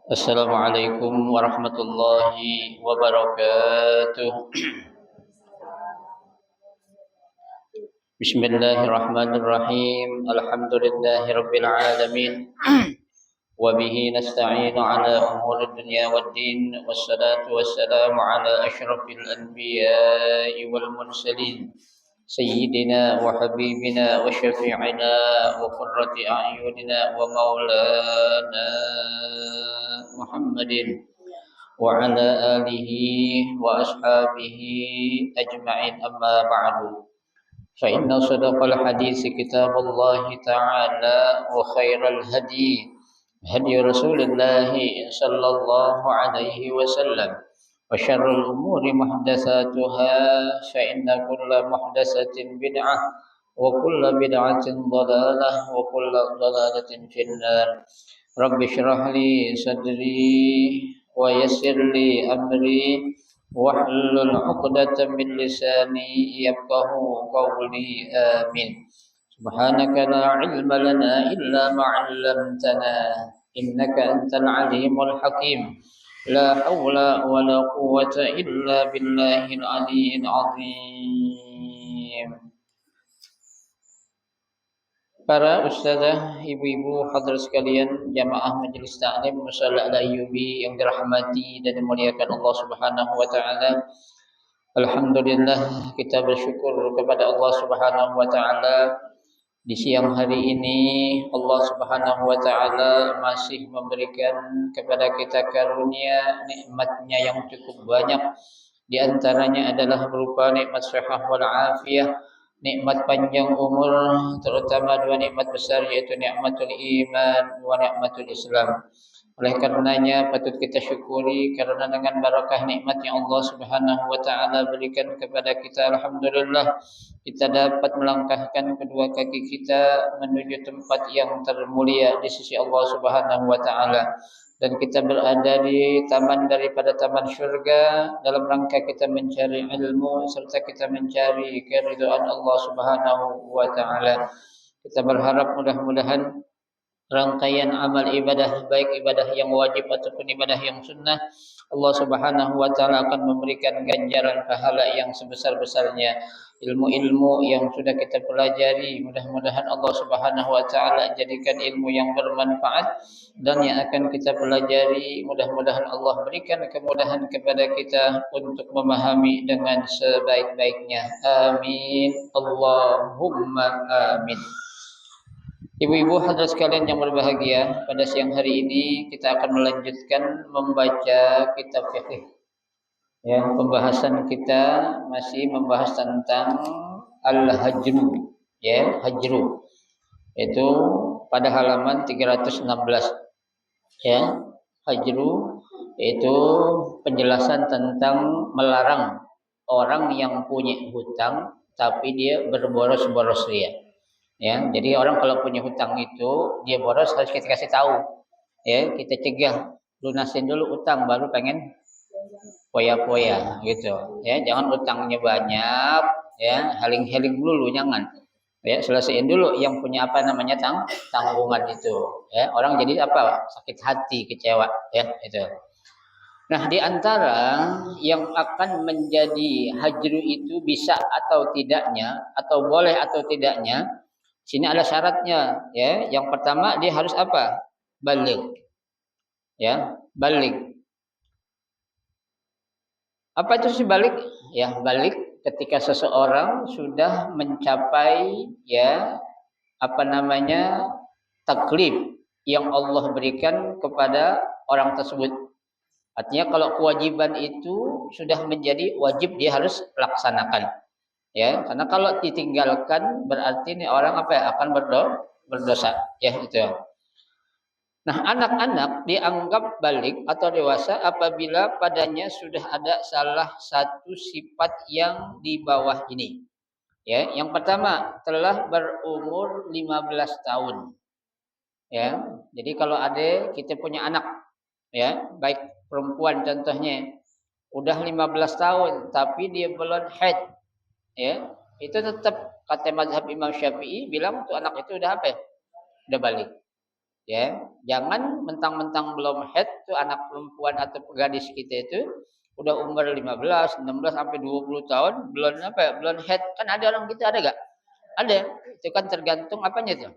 Assalamualaikum warahmatullahi wabarakatuh. Bismillahirrahmanirrahim. Alhamdulillahirabbil alamin. Wa bihi nasta'inu ala umuri dunya waddin. Wassalatu wassalamu ala asyrafil anbiya'i wal mursalin. Sayyidina wa habibina wa syafi'ina wa qurrati a'yunina wa maulana Muhammadin وعلى آله وأصحابه أجمعين أما بعد فإن صدق الحديث كتاب الله تعالى وخير الهدي هدي رسول الله صلى الله عليه وسلم وشر الأمور محدثاتها فإن كل محدثة بدعة وكل بدعة ضلالة وكل ضلالة في النار رب اشرح لي صدري ويسر لي أمري واحلل عقدة من لساني يفقه قولي آمين سبحانك لا علم لنا إلا ما علمتنا إنك أنت العليم الحكيم لا حول ولا قوة إلا بالله العلي العظيم. Para ustazah, ibu-ibu, hadirin sekalian, jamaah majelis taklim Musalla Al-Ayyubi yang dirahmati dan dimuliakan Allah Subhanahu wa taala. Alhamdulillah, kita bersyukur kepada Allah Subhanahu wa taala di siang hari ini Allah Subhanahu wa taala masih memberikan kepada kita karunia nikmatnya yang cukup banyak. Di antaranya adalah berupa nikmat sehat wal afiyah, nikmat panjang umur, terutama dua nikmat besar yaitu nikmatul iman wa nikmatul Islam. Oleh karenanya patut kita syukuri karena dengan barakah nikmat yang Allah Subhanahu wa taala berikan kepada kita, alhamdulillah kita dapat melangkahkan kedua kaki kita menuju tempat yang termulia di sisi Allah Subhanahu wa taala. Dan kita berada di taman daripada taman syurga dalam rangka kita mencari ilmu serta kita mencari keridhaan Allah Subhanahu wa taala. Kita berharap mudah-mudahan rangkaian amal ibadah, baik ibadah yang wajib ataupun ibadah yang sunnah, Allah Subhanahu wa taala akan memberikan ganjaran pahala yang sebesar-besarnya. Ilmu-ilmu yang sudah kita pelajari, mudah-mudahan Allah Subhanahu wa taala jadikan ilmu yang bermanfaat, dan yang akan kita pelajari mudah-mudahan Allah berikan kemudahan kepada kita untuk memahami dengan sebaik-baiknya. Amin. Allahumma amin. Ibu-ibu hadirat sekalian yang berbahagia, pada siang hari ini kita akan melanjutkan membaca kitab fikih. Ya, pembahasan kita masih membahas tentang al-hajru, ya, hajru. Itu pada halaman 316. Ya, hajru itu penjelasan tentang melarang orang yang punya hutang tapi dia berboros-boros ria. Ya, jadi orang kalau punya hutang itu dia boros harus kita kasih tahu. Ya, kita cegah, lunasin dulu utang baru pengen poya-poya gitu. Ya, jangan utangnya banyak, ya, haling-haling dulu jangan. Ya, selesaiin dulu yang punya apa namanya tanggungan itu. Ya, orang jadi apa? Sakit hati, kecewa, ya, itu. Nah, di antara yang akan menjadi hajru itu bisa atau tidaknya, atau boleh atau tidaknya, sini ada syaratnya, ya. Yang pertama dia harus apa? Baligh. Ya, baligh. Apa itu sih baligh? Ya, baligh ketika seseorang sudah mencapai, ya, apa namanya? Taklif yang Allah berikan kepada orang tersebut. Artinya kalau kewajiban itu sudah menjadi wajib dia harus laksanakan. Ya, karena kalau ditinggalkan berarti ini orang apa ya, akan berdosa, ya itu. Nah, anak-anak dianggap balik atau dewasa apabila padanya sudah ada salah satu sifat yang di bawah ini. Ya, yang pertama telah berumur 15 tahun. Ya, jadi kalau ada kita punya anak, ya, baik perempuan contohnya, udah 15 tahun tapi dia belum haid, ya, itu tetap kata mazhab Imam Syafi'i bilang tuh anak itu udah apa? Udah balik. Ya, jangan mentang-mentang belum haid tuh anak perempuan atau gadis kita itu udah umur 15, 16 sampai 20 tahun belum apa ya, belum haid. Kan ada orang gitu ada gak? Ada. Itu kan tergantung apanya tuh?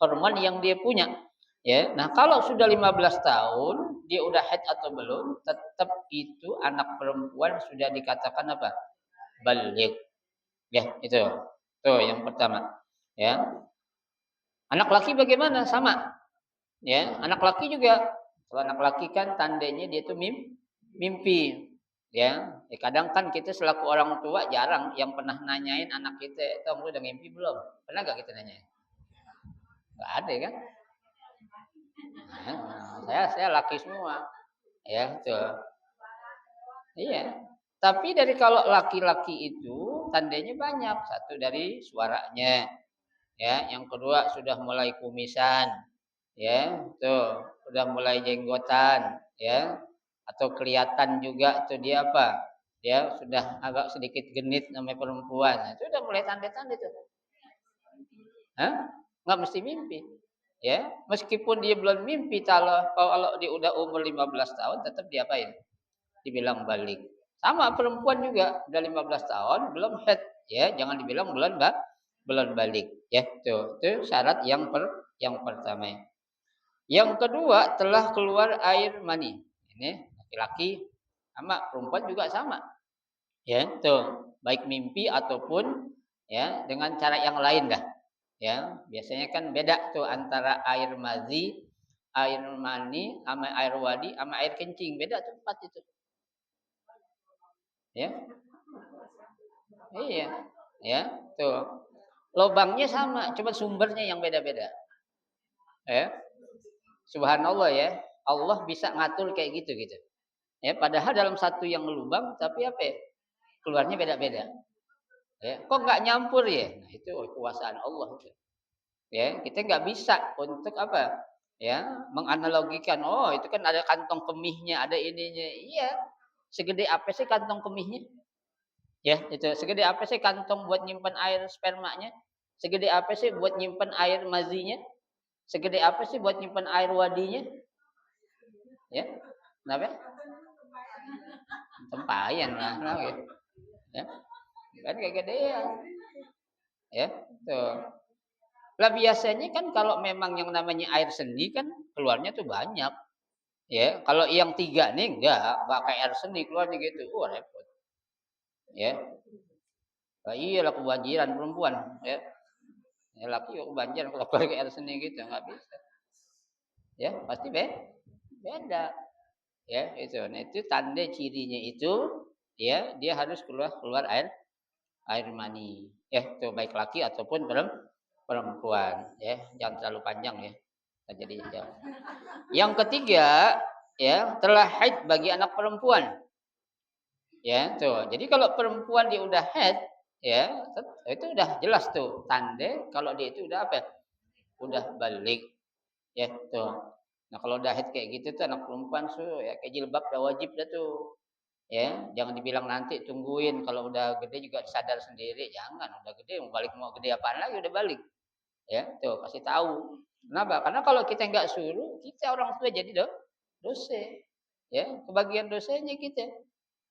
Hormon yang dia punya. Ya. Nah, kalau sudah 15 tahun dia udah haid atau belum, tetap itu anak perempuan sudah dikatakan apa? Baligh. Ya, itu. Tuh yang pertama. Ya. Anak laki bagaimana? Sama. Ya, anak laki juga. Kalau anak laki kan tandanya dia tuh mimpi. Ya, kadang kan kita selaku orang tua jarang yang pernah nanyain anak kita, "Kamu udah mimpi belum?" Pernah gak kita nanyain? Gak ada kan? Nah, saya laki semua. Ya, tuh. Iya. Tapi dari kalau laki-laki itu tandanya banyak. Satu dari suaranya, ya. Yang kedua sudah mulai kumisan, ya. Tuh, udah mulai jenggotan, ya. Atau kelihatan juga tuh dia apa? Dia sudah agak sedikit genit namanya perempuan. Nah, itu udah mulai tanda-tanda tuh. Hah? Nggak mesti mimpi. Ya, meskipun dia belum mimpi kalau dia udah umur 15 tahun tetap diapain? Dibilang balik. Sama perempuan juga udah 15 tahun belum haid, ya, jangan dibilang belum balik, ya. Itu syarat yang pertama. Yang kedua telah keluar air mani. Ini laki-laki sama perempuan juga sama. Ya, tuh, baik mimpi ataupun ya dengan cara yang lain dah. Ya, biasanya kan beda tuh antara air mazi, air mani, sama air wadi, sama air kencing. Beda tuh empat itu. Ya. Iya. Ya, tuh. Lobangnya sama, cuma sumbernya yang beda-beda. Ya. Subhanallah ya. Allah bisa ngatur kayak gitu gitu. Ya, padahal dalam satu yang lubang tapi apa ya? Keluarnya beda-beda. Ya, kok nggak nyampur ya? Nah, itu kekuasaan Allah itu. Ya, kita nggak bisa untuk apa? Ya, menganalogikan, oh itu kan ada kantong kemihnya, ada ininya. Iya, segede apa sih kantong kemihnya? Ya, itu segede apa sih kantong buat nyimpan air spermanya? Segede apa sih buat nyimpan air mazinya? Segede apa sih buat nyimpan air wadinya? Ya, kenapa? Tempayan lah, nah, gitu. Ya, kan kayak gedean. Ya, tuh. Lah biasanya kan kalau memang yang namanya air seni kan keluarnya tuh banyak. Ya, kalau yang tiga nih enggak kayak air seni keluarnya gitu. Wah, repot. Ya. Lah iyalah kebanjiran perempuan, ya. Ya laki juga kebanjiran kalau keluar kayak air seni gitu enggak bisa. Ya, pasti beda. Ya, itu. Nah, itu tanda cirinya itu ya dia harus keluar keluar air mani. Ya, itu baik laki ataupun perempuan, ya. Jangan terlalu panjang ya. Jadi ya. Yang ketiga, ya, telah haid bagi anak perempuan. Ya, tuh. Jadi kalau perempuan dia udah haid, ya, itu udah jelas tuh tanda kalau dia itu udah apa? Udah balik. Ya, tuh. Nah, kalau udah haid kayak gitu tuh anak perempuan tuh ya kayak jilbab udah wajib dah tuh. Ya, jangan dibilang nanti tungguin kalau udah gede juga sadar sendiri. Jangan, udah gede mau gede apaan lagi udah balik. Ya, tuh kasih tahu. Kenapa? Karena kalau kita nggak suruh, kita orang tua jadi dosa. Ya, kebagian dosanya kita.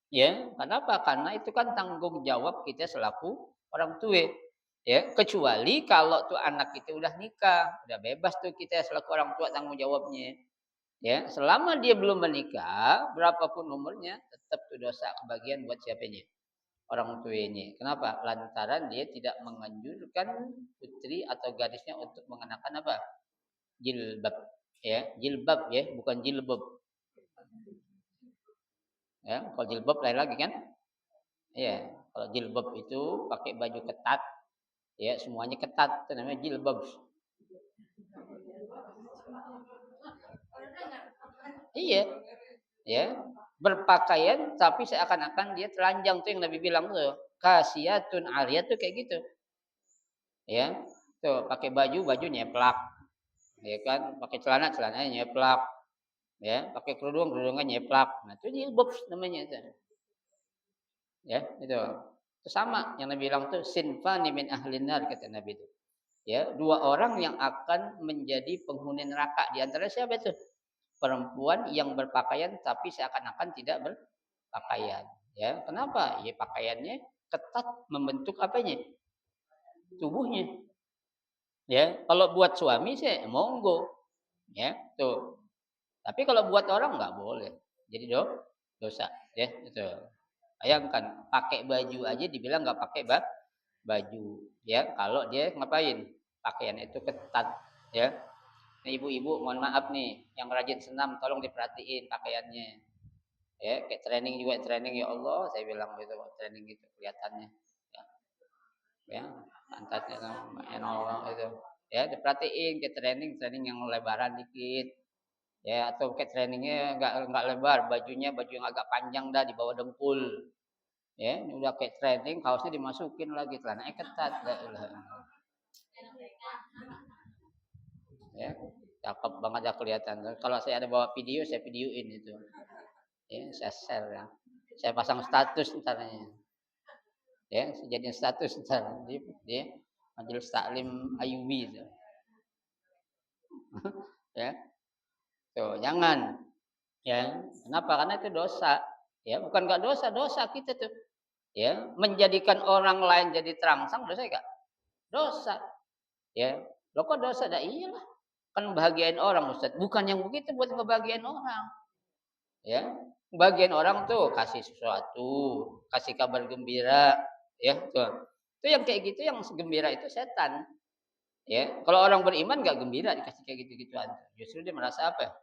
Ya, kenapa? Karena itu kan tanggung jawab kita selaku orang tua. Ya, kecuali kalau tuh anak kita udah nikah, udah bebas tuh kita selaku orang tua tanggung jawabnya. Ya, selama dia belum menikah, berapapun umurnya, tetap tuh dosa kebagian buat siapanya? Orang tuanya. Kenapa? Lantaran dia tidak menganjurkan putri atau gadisnya untuk mengenakan apa? Jilbab. Ya, jilbab ya, bukan jilbab. Ya, kalau jilbab lain lagi kan? Iya, kalau jilbab itu pakai baju ketat, ya semuanya ketat, itu namanya jilbab. Iya, ya. Berpakaian tapi seakan-akan dia telanjang tuh yang Nabi bilang tuh. Kasiyatun ariyat tuh kayak gitu. Ya. Tuh pakai baju nyeplak, ya kan? Pakai celananya nyeplak, ya. Pakai kerudungan nyeplak. Nah, itu jilbab namanya itu. Ya, itu. Itu sama yang Nabi bilang tuh sinfani min ahlin nar kata Nabi itu. Ya, dua orang yang akan menjadi penghuni neraka. Di antara siapa itu? Perempuan yang berpakaian tapi seakan-akan tidak berpakaian. Ya, kenapa? Ya pakaiannya ketat membentuk apanya? Tubuhnya. Ya, kalau buat suami sih monggo. Ya, tuh. Tapi kalau buat orang nggak boleh. Jadi dosa. Ya, itu. Bayangkan pakai baju aja dibilang nggak pakai baju. Ya, kalau dia ngapain? Pakaian itu ketat. Ya, nah, ibu-ibu mohon maaf nih, yang rajin senam tolong diperhatiin pakaiannya. Ya, kayak training juga training ya Allah, saya bilang gitu, training gitu kelihatannya. Ya, ya pantatnya enak itu. Ya, diperhatiin kayak training yang lebaran dikit. Ya, atau kayak trainingnya nggak lebar, bajunya baju yang agak panjang dah di bawah dengkul. Ya, ini udah kayak training, kaosnya dimasukin lagi, celananya ketat. Ya, cakep banget ya kelihatan. Kalau saya ada bawa video, saya videoin itu. Ya, saya share ya. Saya pasang status entarnya. Ya, sejadinya status ntar di Majelis Taklim Ayubi itu. Ya, tuh jangan. Ya, kenapa? Karena itu dosa. Ya, bukan enggak dosa, dosa kita tuh. Ya, menjadikan orang lain jadi terangsang dosa enggak? Dosa. Ya, lo kok dosa? Dah iyalah. Kan bahagiain orang Ustaz. Bukan yang begitu buat ngebahagiain orang. Ya, bagian orang tuh kasih sesuatu, kasih kabar gembira, ya tuh. Itu yang kayak gitu yang gembira itu setan. Ya, kalau orang beriman nggak gembira dikasih kayak gitu-gituan. Justru dia merasa apa?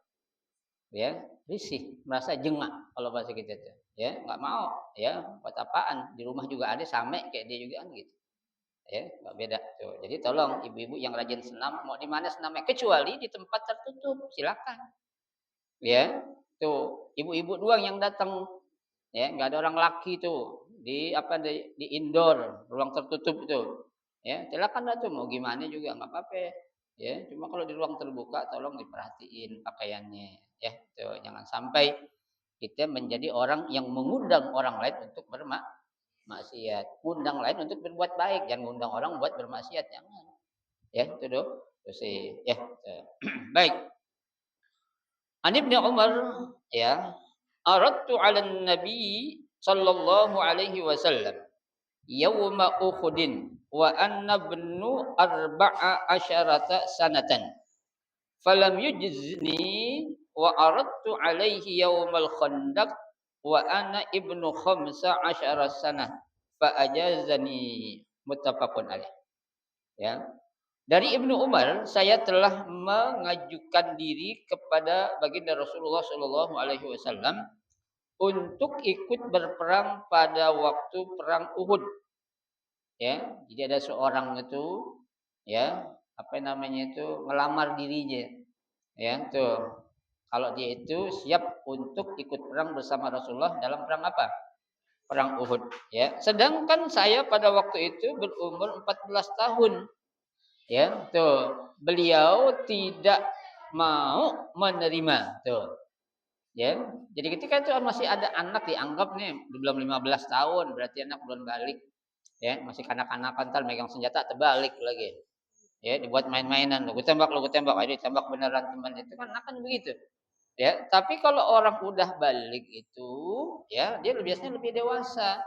Ya, risih, merasa jengah kalau bahasa kita tuh. Ya, nggak mau. Ya, buat apaan? Di rumah juga ada same kayak dia juga kan gitu. Ya, nggak beda tuh. Jadi tolong ibu-ibu yang rajin senam, mau di mana senamnya kecuali di tempat tertutup, silakan. Ya, tuh ibu-ibu doang yang datang, ya nggak ada orang laki tuh di apa di indoor ruang tertutup itu, ya silakan dah tuh mau gimana juga nggak apa-apa, ya cuma kalau di ruang terbuka tolong diperhatiin pakaiannya, ya tuh jangan sampai kita menjadi orang yang mengundang orang lain untuk bermaksiat, undang lain untuk berbuat baik, jangan undang orang buat bermaksiat, jangan, ya itu tuh, terus sih, ya tuh. Baik. An Ibnu Umar ya, aradtu 'ala Nabi sallallahu alaihi wasallam yauma Uhudin wa anna ibnu arba'a asyarata sanatan falam yujzni wa aradtu alaihi yaumal khandaq wa ana ibnu khamsa asyara sanah fa ajazani, muttafaqun alaih. Ya, dari Ibnu Umar, saya telah mengajukan diri kepada baginda Rasulullah Shallallahu Alaihi Wasallam untuk ikut berperang pada waktu perang Uhud. Ya, jadi ada seorang itu, ya, apa namanya itu, melamar dirinya. Ya, tuh. Kalau dia itu siap untuk ikut perang bersama Rasulullah dalam perang apa? Perang Uhud. Ya, sedangkan saya pada waktu itu berumur 14 tahun. Ya, tuh. Beliau tidak mau menerima, tuh. Ya. Jadi ketika itu masih ada anak dianggap nih belum 15 tahun, berarti anak belum balik. Ya, masih kanak-kanakan entar megang senjata terbalik lagi. Ya, dibuat main-mainan, lu tembak, ayo ditembak beneran teman itu kan akan begitu. Ya, tapi kalau orang udah balik itu, ya, dia biasanya lebih dewasa.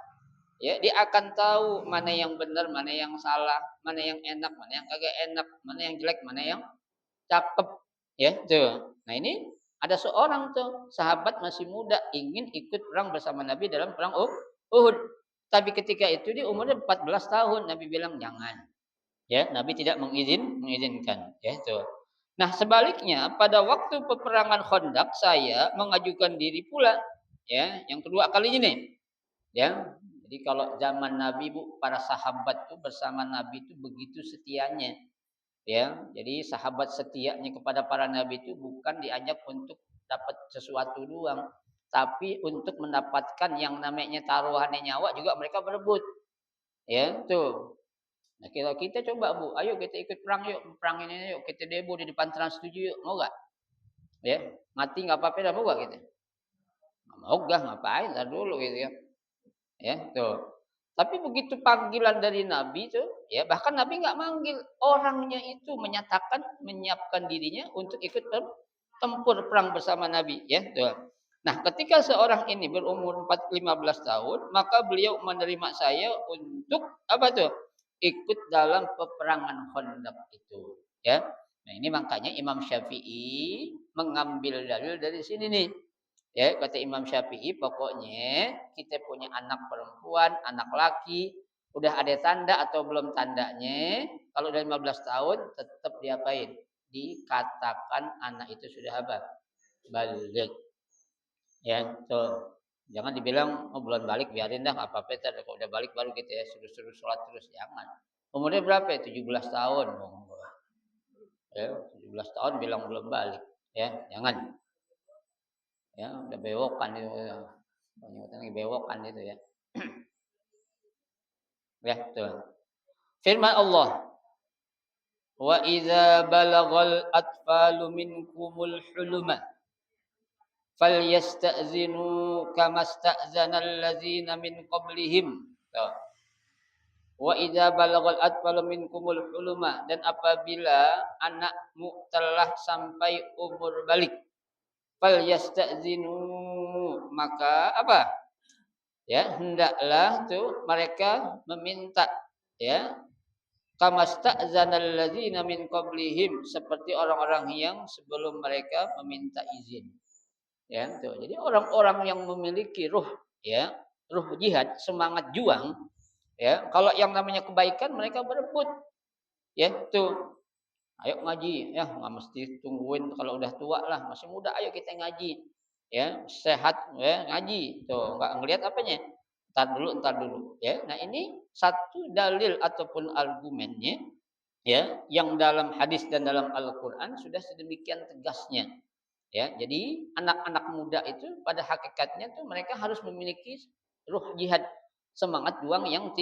Ya, dia akan tahu mana yang benar, mana yang salah, mana yang enak, mana yang kagak enak, mana yang jelek, mana yang cakep. Ya, tuh. Nah, ini ada seorang tuh sahabat masih muda ingin ikut perang bersama Nabi dalam perang Uhud. Tapi ketika itu dia umurnya 14 tahun, Nabi bilang jangan. Ya, Nabi tidak mengizinkan. Ya, tuh. Nah, sebaliknya pada waktu peperangan Khandaq saya mengajukan diri pula. Ya, yang kedua kalinya nih. Ya, jadi kalau zaman Nabi Bu, para sahabat tuh bersama Nabi itu begitu setianya. Ya, jadi sahabat setianya kepada para nabi itu bukan diajak untuk dapat sesuatu doang, tapi untuk mendapatkan yang namanya taruhannya nyawa juga mereka berebut. Ya, tuh. Nah, kalau kita coba Bu, ayo kita ikut perang yuk, perang ini yuk, kita demo di depan Trans 7 yuk, mau gak? Ya, mati nggak apa-apa dah, mau gak kita? Nggak mau gak, ngapain? Ntar dulu gitu ya. Ya, tuh. Tapi begitu panggilan dari Nabi itu, ya bahkan Nabi nggak manggil, orangnya itu menyatakan menyiapkan dirinya untuk ikut tempur perang bersama Nabi, ya. Tuh. Nah, ketika seorang ini berumur 15 tahun, maka beliau menerima saya untuk apa tuh? Ikut dalam peperangan Khandaq itu, ya. Nah, ini makanya Imam Syafi'i mengambil dalil dari sini nih. Ya, kata Imam Syafi'i, pokoknya kita punya anak perempuan, anak laki, udah ada tanda atau belum tandanya, kalau udah 15 tahun tetap diapain? Dikatakan anak itu sudah apa? Balik. Ya, tuh. Jangan dibilang, oh belum balik biarin dah apa-apa kalau udah balik baru kita ya suruh-suruh sholat terus, jangan. Umurnya berapa ya? 17 tahun. Ya, 17 tahun bilang belum balik. Ya, jangan. Ya, udah bewokan itu. Penyebutan lagi bewokan itu ya. Ya, betul. Firman Allah, "Wa idza balagal atfalu minkumul huluma falyasta'zinu kama sta'zana allazina min qablihim." Tuh. Wa idza balagal atfalu minkumul huluma, dan apabila anakmu telah sampai umur balik, falyasta'zinu, maka apa? Ya, hendaklah tuh mereka meminta, ya, kamasta'zanal ladzina min qablihim, seperti orang-orang yang sebelum mereka meminta izin. Ya, tuh. Jadi orang-orang yang memiliki ruh, ya, ruh jihad, semangat juang, ya, kalau yang namanya kebaikan mereka berebut. Ya, tuh. Ayo ngaji, ya, nggak mesti tungguin kalau udah tua lah, masih muda ayo kita ngaji. Ya, sehat ya, ngaji. Tuh, nggak ngelihat apanya. Entar dulu, ya. Nah, ini satu dalil ataupun argumennya, ya, yang dalam hadis dan dalam Al-Qur'an sudah sedemikian tegasnya. Ya, jadi anak-anak muda itu pada hakikatnya tuh mereka harus memiliki ruh jihad, semangat juang yang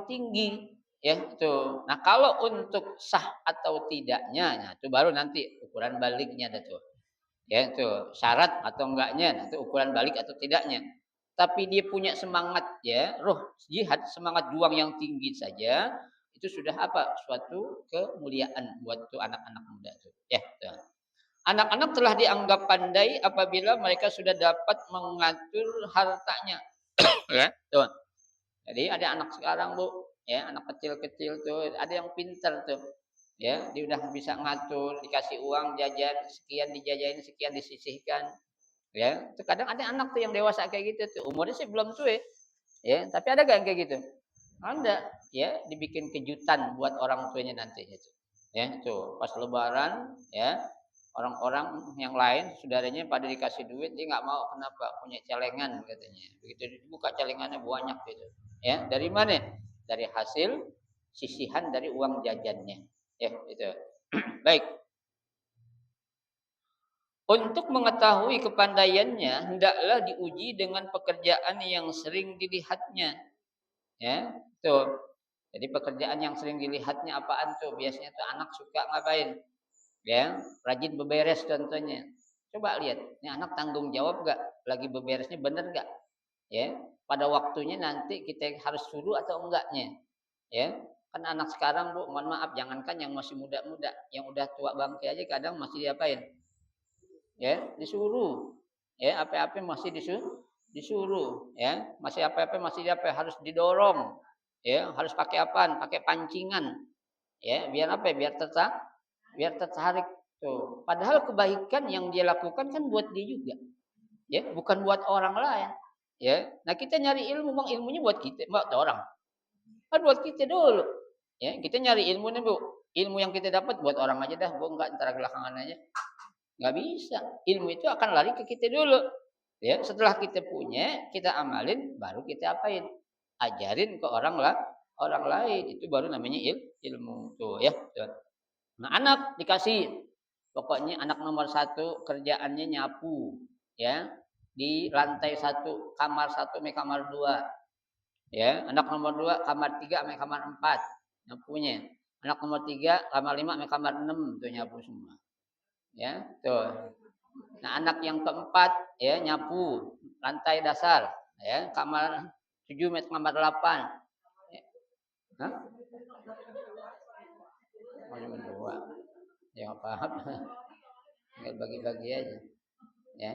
tinggi, ya tuh. Nah, kalau untuk sah atau tidaknya, nah itu baru nanti ukuran baliknya ada tuh. Ya, tuh syarat atau enggaknya, nah, itu ukuran balik atau tidaknya. Tapi dia punya semangat, ya, ruh jihad, semangat juang yang tinggi saja, itu sudah apa? Suatu kemuliaan buat tuh anak-anak muda tuh. Ya, tuh. Anak-anak telah dianggap pandai apabila mereka sudah dapat mengatur hartanya. Ya, tuh. Jadi ada anak sekarang Bu, ya anak kecil-kecil tuh, ada yang pintar tuh. Ya, dia udah bisa ngatur, dikasih uang jajan, sekian dijajain, sekian disisihkan. Ya, terkadang ada anak tuh yang dewasa kayak gitu tuh, umurnya sih belum tua. Ya, tapi ada gak yang kayak gitu? Ada, ya, dibikin kejutan buat orang tuanya nanti itu. Ya, tuh, pas lebaran, ya, orang-orang yang lain saudaranya pada dikasih duit dia nggak mau, kenapa? Punya celengan katanya. Begitu dibuka celengannya banyak gitu. Ya, dari mana? Dari hasil sisihan dari uang jajannya. Ya, itu. Baik. Untuk mengetahui kepandaiannya, hendaklah diuji dengan pekerjaan yang sering dilihatnya. Ya, tuh. Jadi pekerjaan yang sering dilihatnya apaan tuh? Biasanya tuh anak suka ngapain? Ya, rajin beberes contohnya. Coba lihat, ini anak tanggung jawab gak? Lagi beberesnya bener gak? Ya, pada waktunya nanti kita harus suruh atau enggaknya. Ya, kan anak sekarang Bu, mohon maaf, jangankan yang masih muda-muda, yang udah tua bangke aja kadang masih diapain? Ya, disuruh. Ya, apa-apa masih disuruh, ya. Masih apa-apa masih apa harus didorong. Ya, harus pakai apaan? Pakai pancingan. Ya, biar apa? Biar tertarik tuh. Padahal kebaikan yang dia lakukan kan buat dia juga. Ya, bukan buat orang lain. Ya. Nah, kita nyari ilmu, bang, ilmunya buat kita, buat orang. Kan buat kita dulu. Ya, kita nyari ilmu nih, Bu. Ilmu yang kita dapat buat orang aja dah, Bu, enggak ntar belakangan aja. Nggak bisa. Ilmu itu akan lari ke kita dulu. Ya, setelah kita punya, kita amalin, baru kita apain? Ajarin ke orang lain. Itu baru namanya ilmu tuh, ya. Nah, anak dikasih, pokoknya anak nomor satu kerjaannya nyapu, ya, di lantai satu, kamar satu, sampai kamar dua, ya. Anak nomor dua, kamar tiga, sampai kamar empat, nyapunya. Anak nomor tiga, kamar lima, sampai kamar enam, tuh nyapu semua, ya, tuh. Nah, anak yang keempat, ya, nyapu lantai dasar, ya, kamar 7 tambah 8. Hah? Oh, cuma 2. Ya nggak apa-apa. Tinggal bagi-bagi aja. Ya.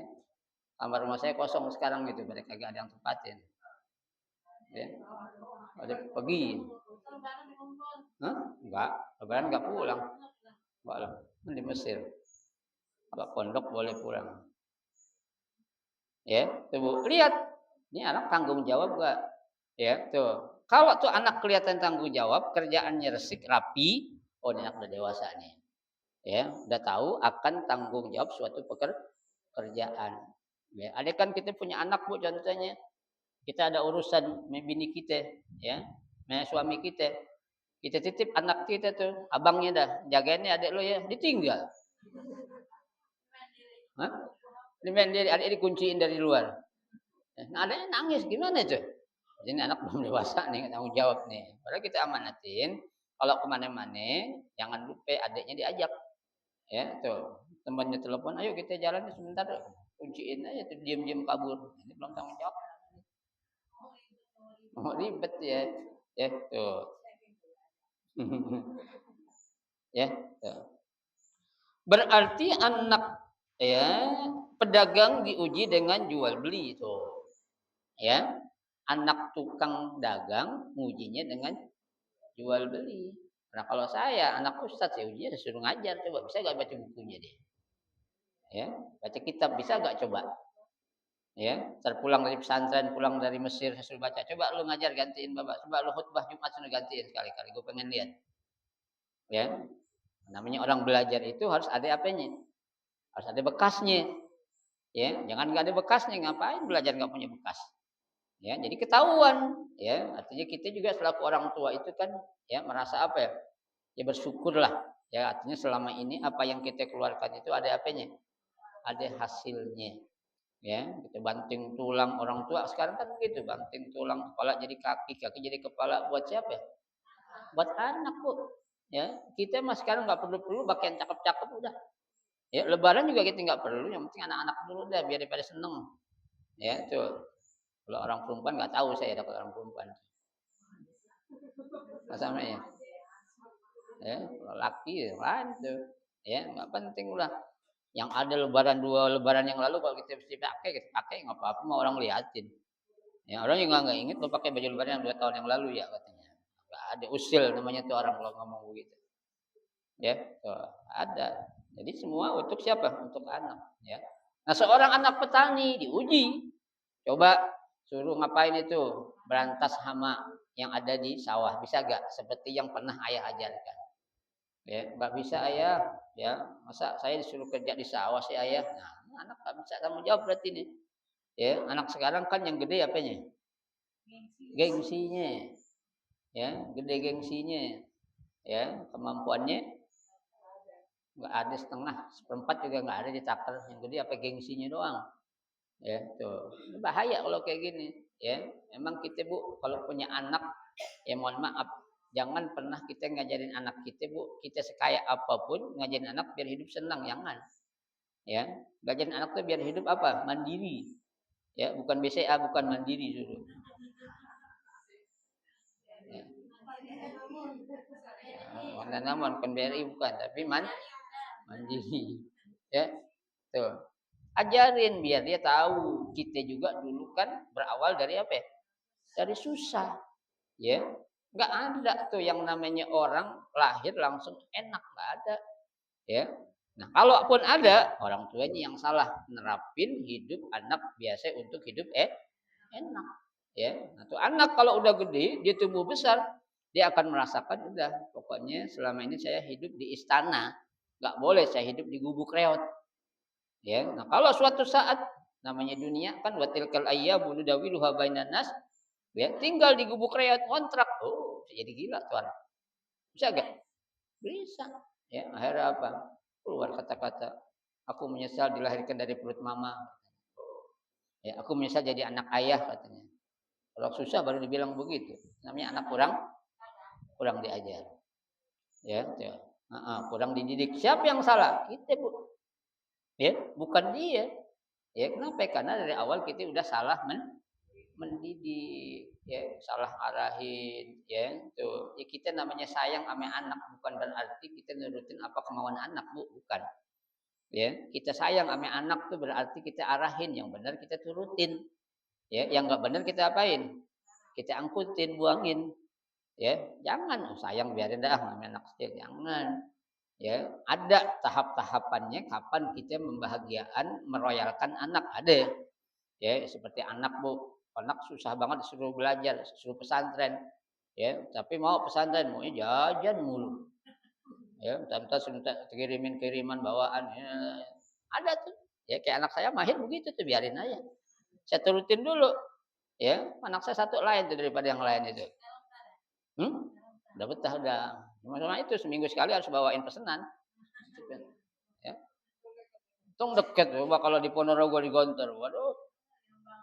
Kamar rumah saya kosong sekarang gitu, mereka gak ada yang tempatin. Ya. Ada pergi. Hah? Enggak, lebaran enggak pulang. Enggak lah, di Mesir. Kalau pondok boleh pulang. Ya, tuh Bu. Lihat. Ini anak tanggung jawab enggak? Ya, tuh. Kalau tuh anak kelihatan tanggung jawab, kerjaannya resik, rapi, oh ini anak udah dewasa nih. Ya, udah tahu akan tanggung jawab suatu pekerjaan. Ya, ada kan kita punya anak Bu contohnya. Kita ada urusan bini kita, ya, suami kita. Kita titip anak kita tuh, abangnya dah, jagainnya adik lo ya, ditinggal. Hah? Adik dikunciin dari luar. Nah, adanya nangis, gimana tuh? Jadi anak belum dewasa nih, tanggung jawab nih. Padahal kita amanatin, kalau kemana-mana, jangan lupa adiknya diajak. Ya, tuh. Temannya telepon, ayo kita jalan sebentar, kunciin aja tuh, diam-diam kabur. Ini belum tanggung jawab. Oh, ribet ya. Ya, tuh. Ya, tuh. Berarti anak ya pedagang diuji dengan jual beli itu. Ya. Anak tukang dagang ujinya dengan jual beli. Nah, kalau saya anak ustadz ya ujinya disuruh ngajar, coba bisa gak baca bukunya deh. Ya, baca kitab bisa gak coba? Ya, terpulang dari pesantren, pulang dari Mesir, saya suruh baca. Coba lu ngajar gantiin Bapak. Coba lu khutbah Jumat suruh gantiin sekali-kali. Gue pengen lihat. Ya. Namanya orang belajar itu harus ada apanya? Harus ada bekasnya. Ya, jangan nggak ada bekasnya, ngapain belajar nggak punya bekas? Ya, jadi ketahuan. Ya, artinya kita juga selaku orang tua itu kan ya merasa apa ya? Ya bersyukurlah. Ya, artinya selama ini apa yang kita keluarkan itu ada apanya? Ada hasilnya. Ya, kita banting tulang orang tua sekarang kan begitu, banting tulang kepala jadi kaki, kaki jadi kepala buat siapa? Buat anak, Bu. Ya, kita mah sekarang nggak perlu pakai yang cakep-cakep udah. Ya, lebaran juga kita nggak perlu, yang penting anak-anak dulu dah biar daripada seneng. Ya, tuh. Kalau orang perempuan nggak tahu saya dapat orang perempuan. Sama ya. Ya, kalau laki ya lain tuh. Ya, nggak penting lah. Yang ada lebaran 2 lebaran yang lalu kalau kita kita pakai nggak apa-apa, mau orang liatin. Ya, orang juga nggak inget lo pakai baju lebaran yang 2 tahun yang lalu ya katanya. Nggak ada usil namanya tuh orang kalau ngomong begitu. Ya, tuh, ada. Jadi semua untuk siapa? Untuk anak. Ya. Nah, seorang anak petani diuji. Coba suruh ngapain itu? Berantas hama yang ada di sawah. Bisa gak? Seperti yang pernah ayah ajarkan. Ya, nggak bisa ayah. Ya, masa saya disuruh kerja di sawah sih ayah? Nah, anak nggak bisa tanggung jawab berarti nih. Ya, anak sekarang kan yang gede apanya? Gengsinya. Ya, gede gengsinya. Ya, kemampuannya nggak ada setengah, seperempat juga nggak ada ditakar. Yang gede apa gengsinya doang. Ya, tuh. Bahaya kalau kayak gini. Ya, memang kita Bu, kalau punya anak, ya mohon maaf, jangan pernah kita ngajarin anak kita Bu, kita sekaya apapun ngajarin anak biar hidup senang, jangan. Ya, ngajarin anak tuh biar hidup apa? Mandiri. Ya, bukan BCA, bukan mandiri dulu. Ya. Warna namun bukan BRI bukan, tapi mandiri. Ya, tuh. Ajarin biar dia tahu kita juga dulu kan berawal dari apa ya? Dari susah. Ya, nggak ada tuh yang namanya orang lahir langsung enak, nggak ada. Ya, nah kalaupun ada orang tuanya yang salah nerapin hidup anak biasa untuk hidup enak. Ya, nah tuh anak kalau udah gede dia tumbuh besar dia akan merasakan udah pokoknya selama ini saya hidup di istana, nggak boleh saya hidup di gubuk reot. Ya, nah kalau suatu saat namanya dunia kan watilkal ayyamu nudawiluha bainan nas. Ya, tinggal di gubuk reot kontrak. Oh, jadi gila tuan. Bisa gak? Bisa. Ya, akhirnya apa? Keluar kata-kata, aku menyesal dilahirkan dari perut mama. Ya, aku menyesal jadi anak ayah katanya. Kalau susah baru dibilang begitu. Namanya anak kurang diajar. Ya, ya. Kurang dididik. Siapa yang salah? Kita, Bu. Ya, bukan dia. Ya, kenapa? Karena dari awal kita udah salah mendidik, ya, salah arahin, ya, tuh. Ya kita namanya sayang sama anak bukan berarti kita nurutin apa kemauan anak, Bu, bukan. Ya, kita sayang sama anak tuh berarti kita arahin, yang benar kita turutin. Ya, yang enggak benar kita apain? Kita angkutin, buangin. Ya, jangan sayang biarin dah sama anak kecil, jangan. Ya, ada tahap-tahapannya kapan kita membahagiakan, meroyalkan anak, ada. Ya, seperti anak, Bu. Anak susah banget disuruh belajar, disuruh pesantren. Ya, tapi mau pesantren, maunya jajan mulu. Ya, minta kirimin kiriman bawaan. Ya, ada tuh. Ya, kayak anak saya Mahir begitu tuh, biarin aja. Saya turutin dulu. Ya, anak saya satu lain tuh daripada yang lain itu. Udah betah udah. Cuma itu seminggu sekali harus bawain pesanan. Ya. Untung deket, coba kalau di Ponorogo di Gontor, waduh.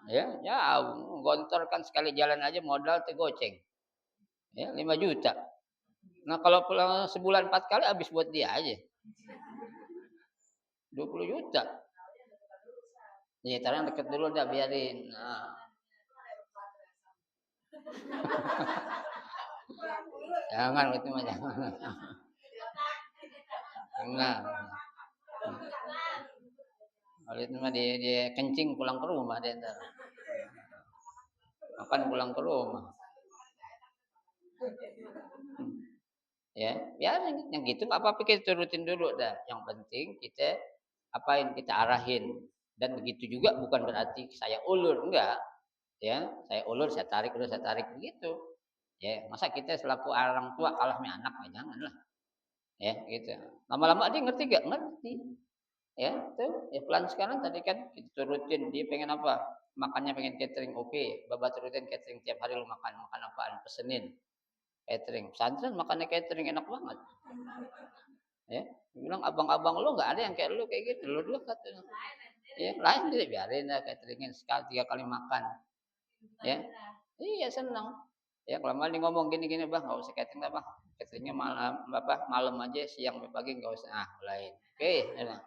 Ya, jauh. Gontor kan sekali jalan aja modal tegoceng. Ya, 5 juta. Nah, kalau pulang sebulan 4 kali habis buat dia aja. 20 juta. Ya, yang deket dulu udah biarin. Nah. Jangan itu mah jangan. Jangan. Kalau itu mah dia kencing pulang ke rumah dia ntar. Makan pulang ke rumah. Ya, biarin yang gitu apa-apa kita turutin dulu dah. Yang penting kita apain, kita arahin. Dan begitu juga bukan berarti saya ulur, enggak. Ya, saya ulur, saya tarik begitu. Ya, masa kita selaku orang tua kalah sama anak, janganlah. Ya, gitu. Lama-lama dia ngerti gak? Ngerti. Ya, tuh. Ya pelan sekarang tadi kan kita turutin dia pengen apa? Makannya pengen catering, oke. Baba turutin catering tiap hari lu makan apaan? Pesenin. Catering. Pesantren makannya catering enak banget. Ya, bilang abang-abang lu nggak ada yang kayak lu kayak gitu. Lu dulu katanya. Ya, lain dia biarin lah cateringin sekali 3 kali makan. Ya. Iya senang. Ya kalau malah ngomong gini-gini bah nggak usah catering lah bah. Cateringnya malam aja siang pagi nggak usah. Ah lain. Oke, ya.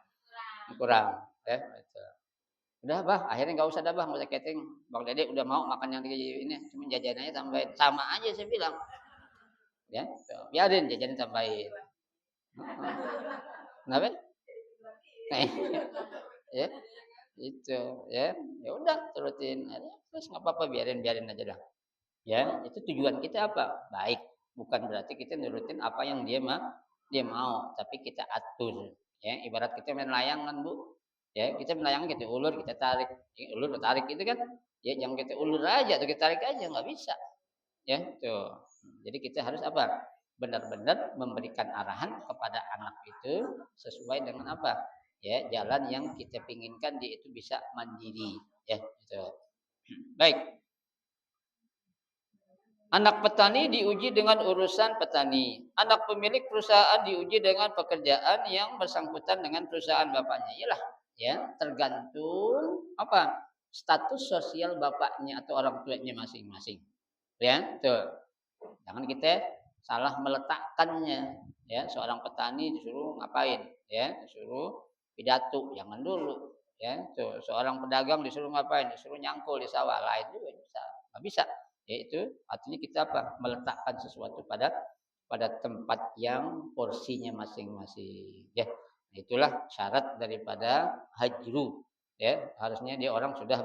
Kurang. Ya, gitu. Udah bah, akhirnya nggak usah dah bah, nggak usah catering. Bang Dede udah mau makan yang ini, cuma jajanannya tambahin. Sama aja saya bilang. Ya, biarin jajanin tambahin. Kenapa? Ya, itu ya. Ya udah turutin. Terus nggak apa-apa biarin aja dah. Ya, itu tujuan kita apa? Baik. Bukan berarti kita nurutin apa yang dia mau, tapi kita atur. Ya, ibarat kita main layangan, Bu. Ya, kita main layangan kita ulur, kita tarik. Ulur tarik itu kan. Ya, jangan kita ulur aja atau kita tarik aja, nggak bisa. Ya, tuh. Jadi kita harus apa? Benar-benar memberikan arahan kepada anak itu sesuai dengan apa? Ya, jalan yang kita pinginkan dia itu bisa mandiri. Ya, gitu. Baik. Anak petani diuji dengan urusan petani. Anak pemilik perusahaan diuji dengan pekerjaan yang bersangkutan dengan perusahaan bapaknya. Iyalah, ya, tergantung apa? Status sosial bapaknya atau orang tuanya masing-masing. Ya, tuh. Jangan kita salah meletakkannya. Ya, seorang petani disuruh ngapain? Ya, disuruh pidato, jangan dulu. Ya, tuh. Seorang pedagang disuruh ngapain? Disuruh nyangkul di sawah, lain juga bisa. Nggak bisa. Yaitu artinya kita apa? Meletakkan sesuatu pada tempat yang porsinya masing-masing. Ya, itulah syarat daripada hajru. Ya, harusnya dia orang sudah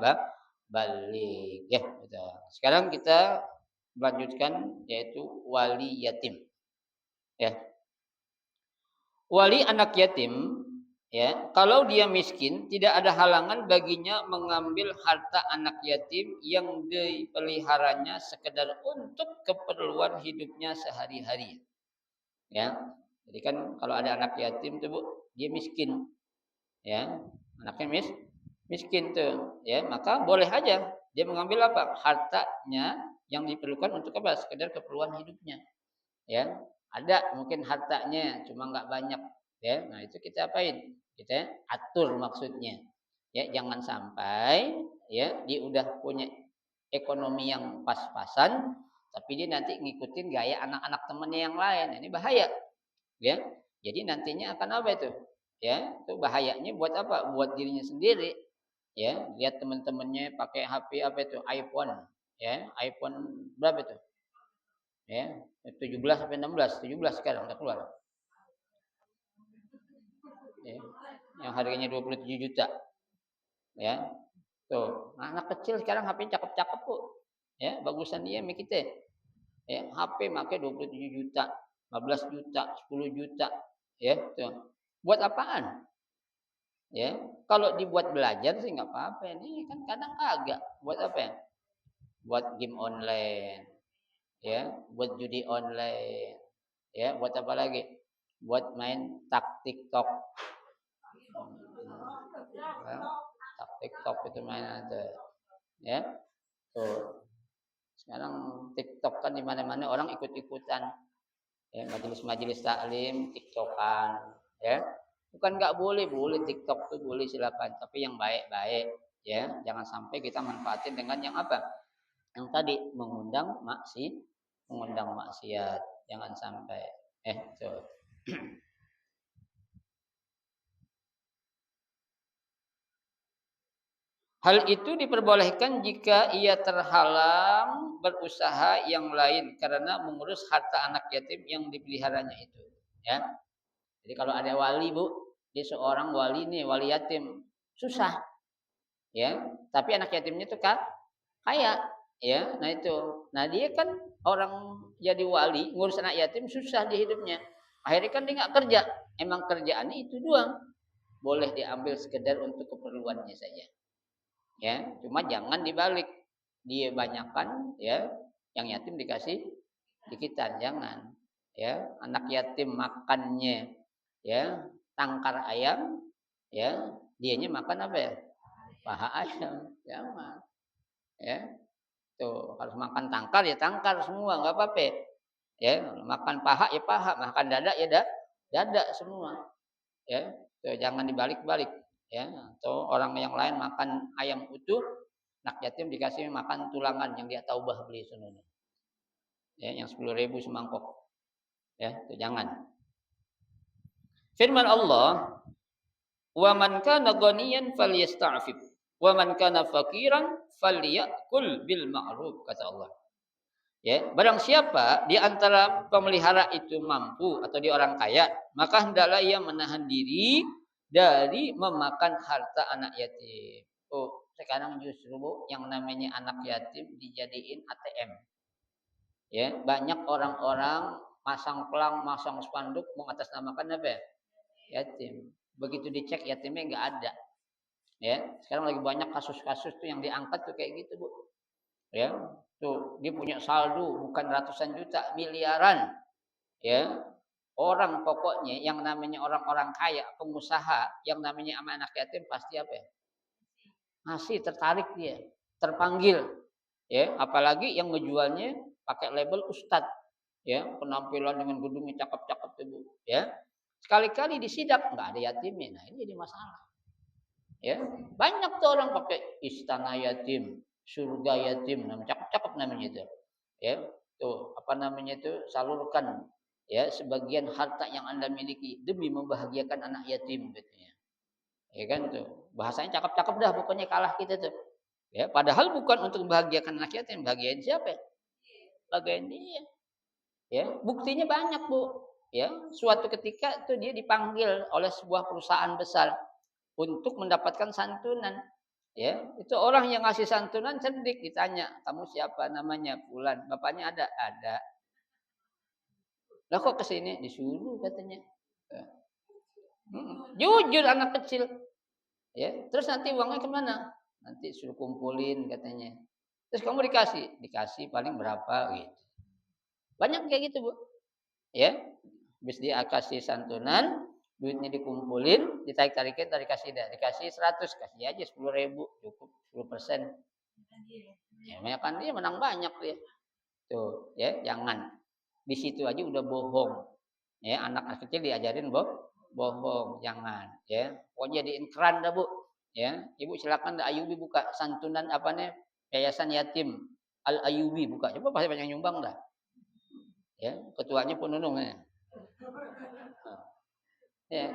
balik. Ya, gitu. Sekarang kita melanjutkan yaitu wali yatim. Ya. Wali anak yatim, ya, kalau dia miskin tidak ada halangan baginya mengambil harta anak yatim yang dipeliharanya sekedar untuk keperluan hidupnya sehari-hari. Ya. Jadi kan kalau ada anak yatim tuh Bu, dia miskin. Ya. Anaknya miskin tuh, ya, maka boleh aja dia mengambil apa? Hartanya yang diperlukan untuk apa? Sekedar keperluan hidupnya. Ya, ada mungkin hartanya cuma nggak banyak. Ya, nah itu kita apain? Kita atur maksudnya. Ya, jangan sampai ya dia udah punya ekonomi yang pas-pasan, tapi dia nanti ngikutin gaya anak-anak temannya yang lain. Ini bahaya. Ya, jadi nantinya akan apa itu? Ya, itu bahayanya buat apa? Buat dirinya sendiri. Ya, lihat teman-temannya pakai HP apa itu iPhone. Ya, iPhone berapa itu? Ya, 17 sampai 16, 17 sekarang udah keluar. Ya, yang harganya 27 juta. Ya. Tuh, anak kecil sekarang HP cakep-cakep kok. Ya, bagusan dia sama kita. Ya, HP pakai 27 juta, 15 juta, 10 juta. Ya, tuh. Buat apaan? Ya, kalau dibuat belajar sih nggak apa-apa. Ini kan kadang kagak. Buat apa ya? Buat game online. Ya, buat judi online. Ya, buat apa lagi? Buat main TikTok. Ya, TikTok itu mainan tuh. Ya, tuh. Sekarang TikTok kan di mana-mana orang ikut-ikutan. Ya, majelis-majelis taklim, TikTokan, ya. Bukan nggak boleh, boleh TikTok tuh boleh silakan, tapi yang baik-baik, ya. Jangan sampai kita manfaatin dengan yang apa? Yang tadi mengundang maksiat, jangan sampai. Tuh. Hal itu diperbolehkan jika ia terhalang berusaha yang lain karena mengurus harta anak yatim yang dipeliharanya itu. Ya. Jadi kalau ada wali bu, dia seorang wali nih, wali yatim, susah. Ya, tapi anak yatimnya tuh kan kaya. Ya, nah itu. Nah dia kan orang jadi wali, ngurus anak yatim susah di hidupnya. Akhirnya kan dia nggak kerja. Emang kerjaannya itu doang. Boleh diambil sekedar untuk keperluannya saja. Ya, cuma jangan dibalik. Dia banyakkan ya, yang yatim dikasih dikitan, jangan. Ya, anak yatim makannya ya, tangkar ayam, ya, dianya makan apa ya? Paha ayam, jangan. Ya, tuh harus makan tangkar ya tangkar semua, nggak apa-apa. Ya, makan paha ya paha, makan dada ya dada semua. Ya, tuh jangan dibalik-balik. Ya, atau orang yang lain makan ayam utuh, anak yatim dikasih makan tulangan yang dia taubah beli senunya. Ya, yang 10.000 semangkok. Ya, itu jangan. Firman Allah, "Wa man kana ghaniyan falyasta'fif, wa man kana faqiran falyakul bil ma'ruf," kata Allah. Ya, barang siapa di antara pemelihara itu mampu atau dia orang kaya, maka hendaklah ia menahan diri dari memakan harta anak yatim. Oh, sekarang justru Bu, yang namanya anak yatim dijadiin ATM. Ya, banyak orang-orang masang pelang, masang spanduk mengatasnamakan apa ya? Yatim. Begitu dicek yatimnya nggak ada. Ya, sekarang lagi banyak kasus-kasus tuh yang diangkat tuh kayak gitu, Bu. Ya, tuh dia punya saldo bukan ratusan juta, miliaran. Ya, orang pokoknya yang namanya orang-orang kaya, pengusaha, yang namanya sama anak yatim pasti apa ya? Masih tertarik dia, terpanggil. Ya, apalagi yang ngejualnya pakai label ustadz. Ya, penampilan dengan gedungnya cakep-cakep tuh, Bu. Ya. Sekali-kali disidak nggak ada yatimnya. Nah, ini jadi masalah. Ya, banyak tuh orang pakai istana yatim, surga yatim, namanya cakep-cakep namanya itu. Ya, tuh apa namanya itu salurkan ya sebagian harta yang Anda miliki demi membahagiakan anak yatim katanya. Ya kan tuh. Bahasanya cakep-cakep dah pokoknya kalah kita tuh. Ya, padahal bukan untuk membahagiakan anak yatim, bahagiain siapa ya? Bahagiain dia. Ya, buktinya banyak, Bu. Ya, suatu ketika tuh dia dipanggil oleh sebuah perusahaan besar untuk mendapatkan santunan. Ya, itu orang yang ngasih santunan cerdik ditanya, "Kamu siapa namanya?" "Fulan." "Bapaknya ada?" "Ada." "Lah kok ke sini?" "Disuruh," katanya. Jujur anak kecil. Ya, terus nanti uangnya kemana? Nanti suruh kumpulin katanya. Terus kamu dikasih? Dikasih paling berapa gitu. Banyak kayak gitu, Bu. Ya, habis dia kasih santunan, duitnya dikumpulin, ditarik-tarikin, kasih dah, dikasih 100, kasih aja 10.000, cukup 10%. Ya, kan dia menang banyak dia. Tuh, ya, jangan. Di situ aja udah bohong. Ya, anak kecil diajarin bohong, jangan, ya. Pokoknya jadiin keran dah, Bu. Ya, Ibu silakan dah Ayubi buka santunan apa nih? Yayasan Yatim Al Ayubi buka. Coba pasti banyak nyumbang dah. Ya, ketuanya penunung ya. Ya.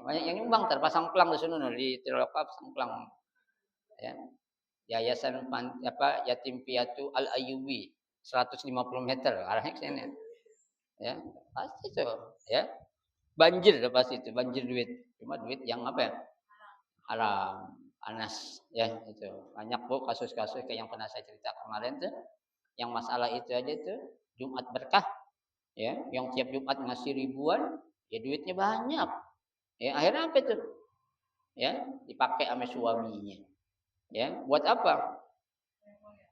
Banyak yang nyumbang terpasang pelang di sana di Tiroka pasang pelang. Ya. Yayasan Yatim Piatu Al Ayyubi 150 meter arahnya ke sana. Ya, pasti tuh, ya. Banjir pasti itu, banjir duit. Cuma duit yang apa ya? Haram, panas, ya itu. Banyak Bu kasus-kasus kayak yang pernah saya cerita kemarin tuh, yang masalah itu aja tuh, Jumat berkah, ya, yang tiap Jumat ngasih ribuan, ya duitnya banyak. Ya, akhirnya apa itu? Ya, dipakai sama suaminya. Ya, buat apa?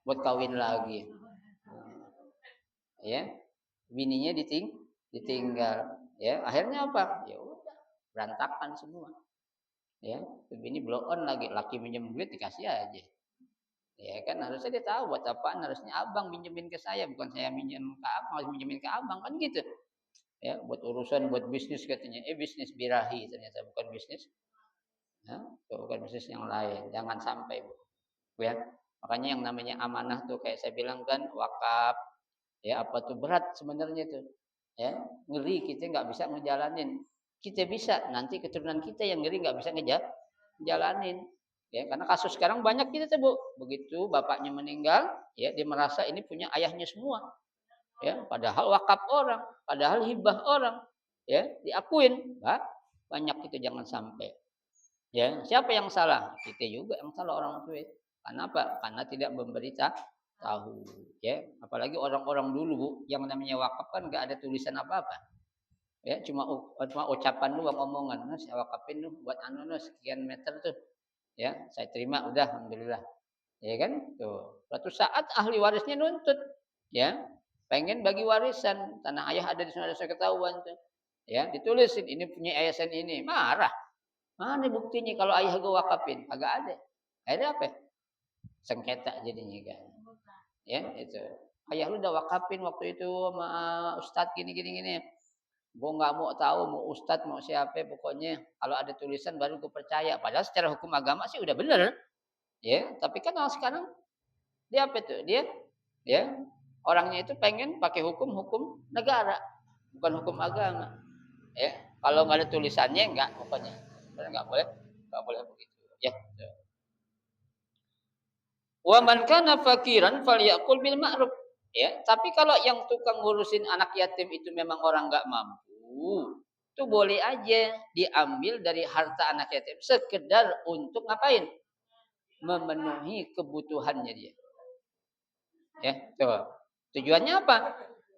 Buat kawin lagi. Ya, bininya ditinggal. Ya, akhirnya apa? Ya udah, berantakan semua. Ya, bini blow on lagi, laki minjem duit dikasih aja. Ya kan harusnya dia tahu buat apaan, harusnya abang minjemin ke saya, bukan saya minjem ke abang, harus minjemin ke abang kan gitu. Ya, buat urusan buat bisnis katanya. Bisnis birahi ternyata bukan bisnis. Ya, bukan bisnis yang lain. Jangan sampai, Bu. Ya. Makanya yang namanya amanah tuh kayak saya bilang kan wakaf. Ya, apa tuh berat sebenarnya tuh. Ya, ngeri kita nggak bisa ngejalanin. Kita bisa, nanti keturunan kita yang ngeri nggak bisa ngejalanin. Ya, karena kasus sekarang banyak kita tuh, Bu. Begitu bapaknya meninggal, ya dia merasa ini punya ayahnya semua. Ya, padahal wakaf orang, padahal hibah orang. Ya, diakuin, Pak. Banyak itu jangan sampai. Ya, siapa yang salah? Kita juga yang salah orang tua. Karena apa? Karena tidak tahu. Ya, apalagi orang-orang dulu, Bu, yang namanya wakaf kan nggak ada tulisan apa-apa. Ya, cuma ucapan doang, omongan. Nah, saya wakafin lu buat sekian meter tuh. Ya, saya terima udah alhamdulillah. Ya kan? Tuh. Suatu saat ahli warisnya nuntut, ya. Pengen bagi warisan, tanah ayah ada di sana saya ketahuan tuh. Ya, ditulisin ini punya yayasan ini. Marah. Mana buktinya kalau ayah gue wakafin? Agak ada. Akhirnya apa? Sengketa jadinya kan. Ya, itu. Ayah lu udah wakafin waktu itu sama ustadz gini. Gue nggak mau tahu mau ustadz mau siapa pokoknya kalau ada tulisan baru gue percaya. Padahal secara hukum agama sih udah bener. Ya, tapi kan sekarang dia apa tuh? Dia ya orangnya itu pengen pakai hukum negara, bukan hukum agama. Ya, kalau nggak ada tulisannya nggak pokoknya. Nggak boleh begitu. Ya. Wa man kana fakiran falyakul bil ma'ruf. Ya, tapi kalau yang tukang ngurusin anak yatim itu memang orang nggak mampu, itu boleh aja diambil dari harta anak yatim sekedar untuk ngapain? Memenuhi kebutuhannya dia. Ya, tuh. Tujuannya apa?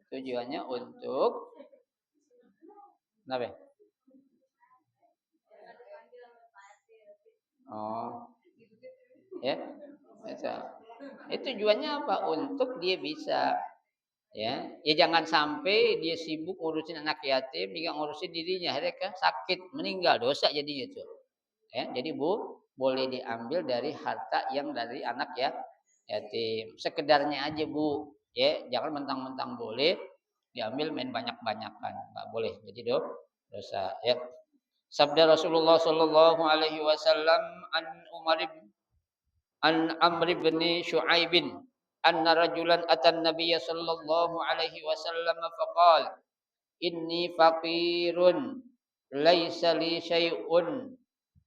Tujuannya untuk apa? Oh, ya. Bisa. Itu tujuannya apa? Untuk dia bisa ya jangan sampai dia sibuk ngurusin anak yatim, dia ngurusin dirinya, akhirnya kan sakit, meninggal, dosa jadinya itu. Ya, jadi Bu, boleh diambil dari harta yang dari anak ya yatim. Sekedarnya aja, Bu. Ya, jangan mentang-mentang boleh diambil main banyak-banyakan. Enggak boleh. Jadi dosa ya. Sabda Rasulullah sallallahu alaihi wasallam an Amr bin Shu'aib anna rajulan atan nabiyya sallallahu alaihi wasallam faqala inni faqirun laisa li syai'un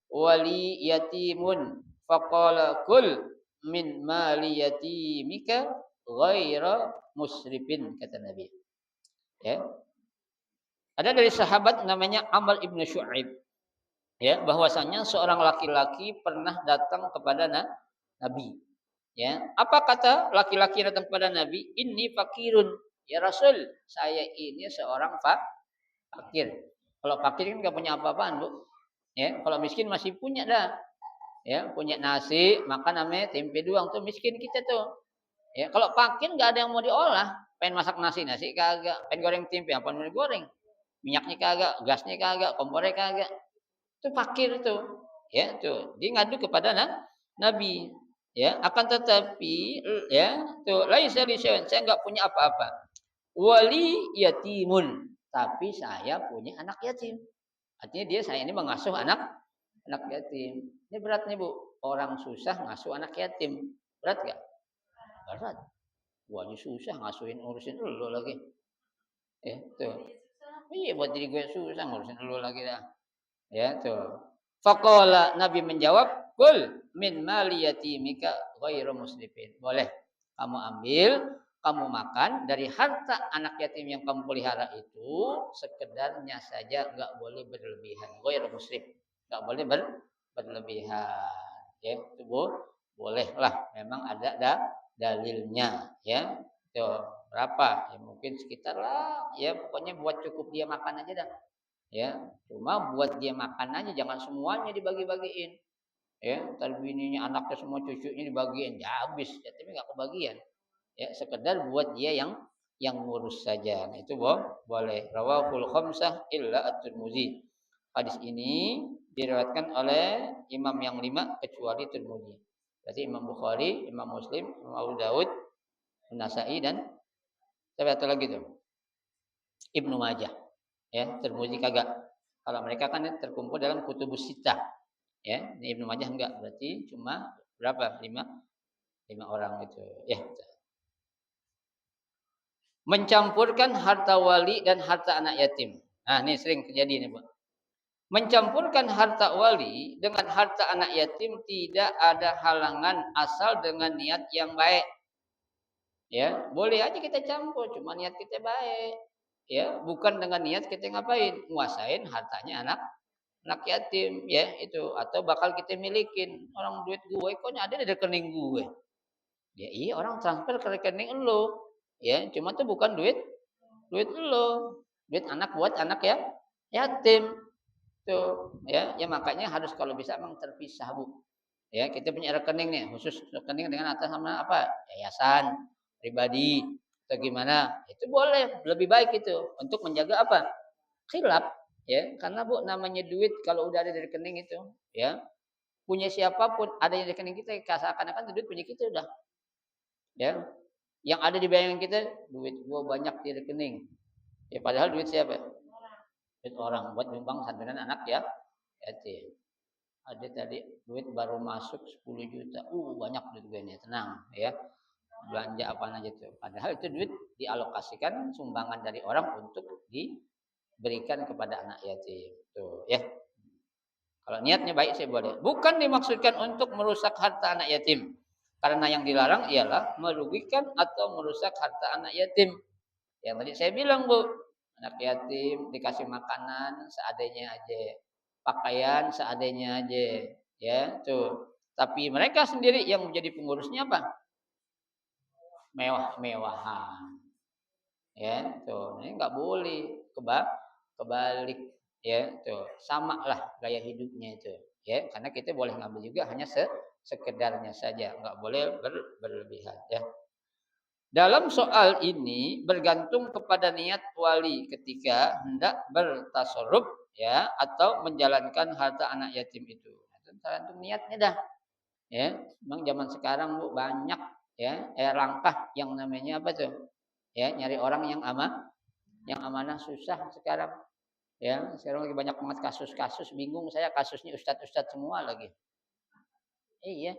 wali yatimun faqala kul min mali yatimika ghaira musrifin kata Nabi. Ya. Ada dari sahabat namanya Amr ibn Shu'aib. Ya, bahwasanya seorang laki-laki pernah datang kepada Nabi. Ya, apa kata laki-laki datang kepada Nabi? Inni fakirun. Ya Rasul, saya ini seorang fakir. Kalau fakir kan nggak punya apa-apaan, Bu. Ya, kalau miskin masih punya dah. Ya, punya nasi, makan namanya tempe doang tuh miskin kita tuh. Ya, kalau fakir nggak ada yang mau diolah. Pengen masak nasi kagak. Pengen goreng tempe, apa mau digoreng? Minyaknya kagak, gasnya kagak, kompornya kagak. Itu fakir itu. Ya, tuh. Dia ngadu kepada Nabi. Ya, akan tetapi ya, tuh laisa li syai'un, saya enggak punya apa-apa. Wali yatimun, tapi saya punya anak yatim. Artinya saya ini mengasuh anak yatim. Ini berat nih, Bu. Orang susah ngasuh anak yatim. Berat enggak? Berat. Gua aja susah ngasuhin ngurusin lu lagi. Tuh. Iya buat diri gue susah ngurusin lu lagi dah. Ya, tuh. Faqala Nabi menjawab, Kul min mali yatimika ghairu musrifin. Boleh kamu ambil, kamu makan dari harta anak yatim yang kamu pelihara itu sekedarnya saja, enggak boleh berlebihan. Ghairu musrif. Enggak boleh berlebihan. Ya, itu bolehlah. Memang ada dalilnya, ya. Tuh, berapa? Ya mungkin sekitar lah, ya pokoknya buat cukup dia makan aja dah. Ya, cuma buat dia makan aja, jangan semuanya dibagi-bagiin. Ya, ntar bininya, anaknya, semua cucunya dibagiin, ya habis, ya, tapi nggak kebagian. Ya, sekedar buat dia yang ngurus saja. Nah, itu boleh. Rawahul khamsah illa at-Tirmidzi. Hadis ini diriwayatkan oleh imam yang 5 kecuali Tirmidzi. Berarti Imam Bukhari, Imam Muslim, Imam Abu Daud, An-Nasa'i dan siapa satu lagi tuh? Ibnu Majah. Ya, Tirmidzi kagak. Kalau mereka kan terkumpul dalam kutubus sittah. Ya, ini Ibnu Majah enggak, berarti cuma berapa? 5 orang itu. Ya. Mencampurkan harta wali dan harta anak yatim. Nah, ini sering terjadi nih, Bu. Mencampurkan harta wali dengan harta anak yatim tidak ada halangan asal dengan niat yang baik. Ya, boleh aja kita campur, cuma niat kita baik. Ya, bukan dengan niat kita ngapain? Nguasain hartanya anak yatim, ya itu, atau bakal kita milikin. Orang duit gue kok ada di rekening gue. Ya iya, orang transfer ke rekening lo. Ya, cuma tuh bukan duit lo. Duit anak buat anak ya yatim. Tuh, ya makanya harus kalau bisa memang terpisah, Bu. Ya, kita punya rekening nih, khusus rekening dengan atas nama apa? Yayasan, pribadi, atau gimana? Itu boleh, lebih baik itu untuk menjaga apa? Khilaf, ya. Karena Bu, namanya duit kalau udah ada di rekening itu, ya, punya siapapun ada di rekening kita, seakan-akan duit punya kita udah. Ya. Yang ada di bayangan kita, duit gua banyak di rekening. Ya padahal duit siapa? Duit orang buat nyumbang santunan anak ya yatim. Ada tadi duit baru masuk 10 juta. Banyak duit gue nih, tenang ya. Belanja apa aja tuh. Padahal itu duit dialokasikan sumbangan dari orang untuk diberikan kepada anak yatim. Tuh ya. Kalau niatnya baik saya boleh. Bukan dimaksudkan untuk merusak harta anak yatim. Karena yang dilarang ialah merugikan atau merusak harta anak yatim. Yang tadi saya bilang, Bu, anak yatim dikasih makanan seadanya aja, pakaian seadanya aja, ya tuh. Tapi mereka sendiri yang menjadi pengurusnya apa? Mewah-mewahan, ya tuh. Ini nggak boleh kebalik, ya tuh. Sama lah gaya hidupnya itu, ya. Karena kita boleh ngambil juga hanya sekedarnya saja, nggak boleh berlebihan, ya. Dalam soal ini bergantung kepada niat wali ketika hendak bertasarruf, ya, atau menjalankan harta anak yatim itu. Tergantung niatnya dah. Ya, memang zaman sekarang, Bu, banyak ya, langkah yang namanya apa tuh? Ya, nyari orang yang amanah susah sekarang. Ya, sekarang lagi banyak banget kasus-kasus, bingung saya, kasusnya ustadz-ustadz semua lagi. Iya.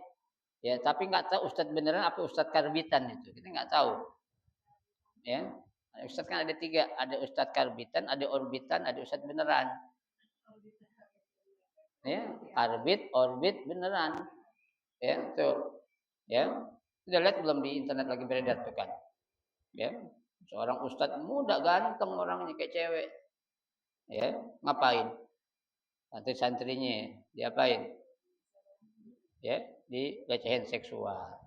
Ya, tapi nggak tahu ustadz beneran apa ustadz karbitan itu. Kita nggak tahu. Ya, ustadz kan ada 3, ada ustadz karbitan, ada orbitan, ada ustadz beneran. Ya, orbit beneran. Ya, tuh. Ya. Sudah lihat belum di internet lagi beredar tuh kan? Ya. Seorang ustadz muda ganteng orangnya kayak cewek. Ya, ngapain? Santri-santrinya diapain? Ya, dilecehin seksual.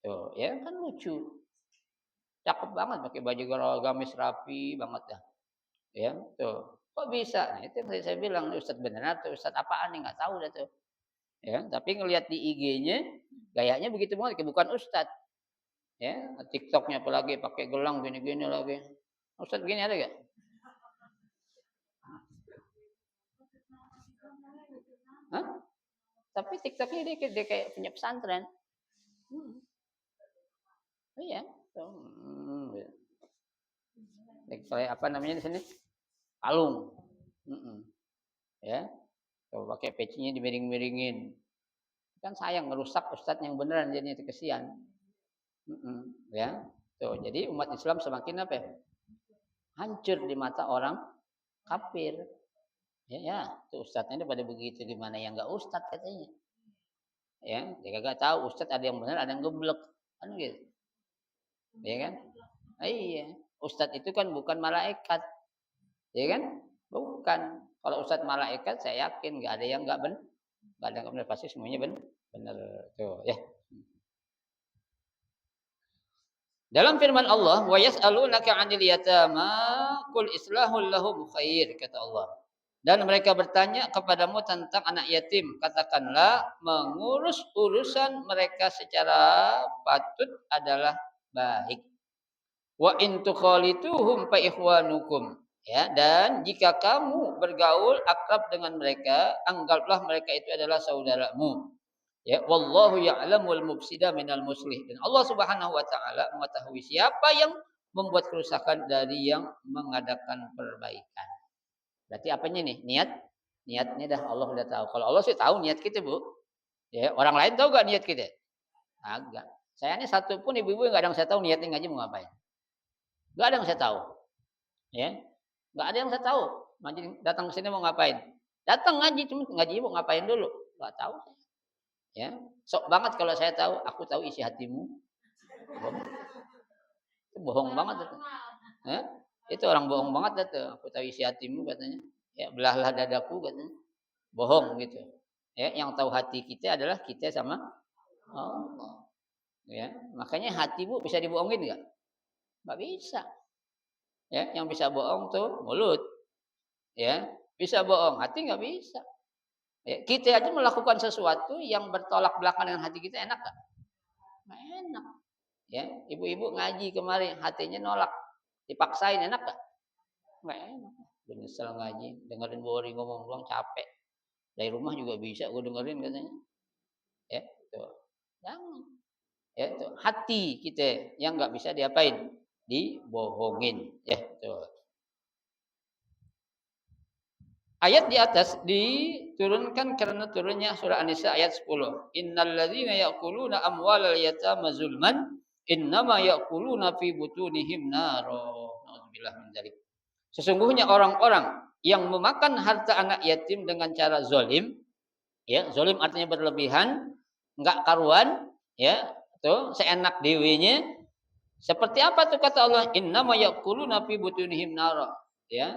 Tuh, ya kan lucu. Cakep banget pakai baju gamis rapi banget dah. Ya, tuh. Kok bisa? Nah, itu yang tadi saya bilang, ustadz beneran atau ustadz apaan nih, nggak tahu dah tuh. Ya, tapi ngelihat di IG-nya gayanya begitu banget, kayak bukan ustadz. Ya, TikTok-nya apalagi pakai gelang gini-gini lagi. Ustadz begini ada gak? Hah? Tapi TikToknya dia kayak punya pesantren. Iya. Kayak apa namanya di sini? Kalung. Ya. Tuh, pakai pecinya dimiring-miringin. Kan sayang ngerusak ustadz yang beneran, jadi itu kesian. Ya. Tuh, jadi umat Islam semakin apa ya? Hancur di mata orang kafir. Ya, tuh ustadznya pada begitu, gimana yang enggak ustadz katanya. Ya, dia kagak tahu ustaz ada yang benar, ada yang geblek. Kan gitu. Ya kan? Iya. Ustaz itu kan bukan malaikat. Ya kan? Bukan. Kalau ustaz malaikat saya yakin nggak ada yang nggak benar. Nggak ada yang nggak benar, pasti semuanya benar. Benar tuh ya. Dalam firman Allah, "Wa yas'alunaka 'anil yatama qul islahul lahum khair," kata Allah. Dan mereka bertanya kepadamu tentang anak yatim, katakanlah mengurus urusan mereka secara patut adalah baik. Wa in tukhalituhum fa ikhwanukum. Ya, dan jika kamu bergaul akrab dengan mereka, anggaplah mereka itu adalah saudaramu. Ya, wallahu ya'lamul mufsida minal muslih. Dan Allah Subhanahu wa taala mengetahui siapa yang membuat kerusakan dari yang mengadakan perbaikan. Berarti apanya nih? Niatnya dah Allah udah tahu. Kalau Allah sih tahu niat kita, Bu. Ya, orang lain tahu gak niat kita? Agak. Saya ini satu pun ibu-ibu enggak ada yang saya tahu niatnya ngaji mau ngapain. Enggak ada yang saya tahu. Ya. Enggak ada yang saya tahu. Ngaji datang ke sini mau ngapain? Datang ngaji cuma ngaji mau ngapain dulu? Enggak tahu saya. Ya, sok banget kalau saya tahu, aku tahu isi hatimu. Bohong. Itu bohong banget itu. Ya? Itu orang bohong banget itu. Aku tahu isi hatimu katanya. Ya, belahlah dadaku katanya. Bohong gitu. Ya, yang tahu hati kita adalah kita sama Allah. Ya, makanya hatimu bisa dibohongin enggak? Enggak bisa. Ya, yang bisa bohong tuh mulut. Ya, bisa bohong, hati enggak bisa. Ya, kita aja melakukan sesuatu yang bertolak belakang dengan hati kita enak gak? Nggak enak. Ya, ibu-ibu ngaji kemarin hatinya nolak, dipaksain enak gak? Nggak enak. Gue nyesel ngaji, dengerin Bori ngomong doang capek. Dari rumah juga bisa gue dengerin katanya. Ya, tuh. Jangan. Ya, tuh. Hati kita yang nggak bisa diapain? Dibohongin. Ya, tuh. Ayat di atas diturunkan karena turunnya surah An-Nisa ayat 10. Innal ladzina ya'kuluna amwalal yatama zulman innama ya'kuluna fi butunihim naro. Nauzubillah min dzalik. Sesungguhnya orang-orang yang memakan harta anak yatim dengan cara zalim, ya, zalim artinya berlebihan, enggak karuan, ya, tuh seenak dewinya. Seperti apa tuh kata Allah? Innama ya'kuluna fi butunihim naro. Ya,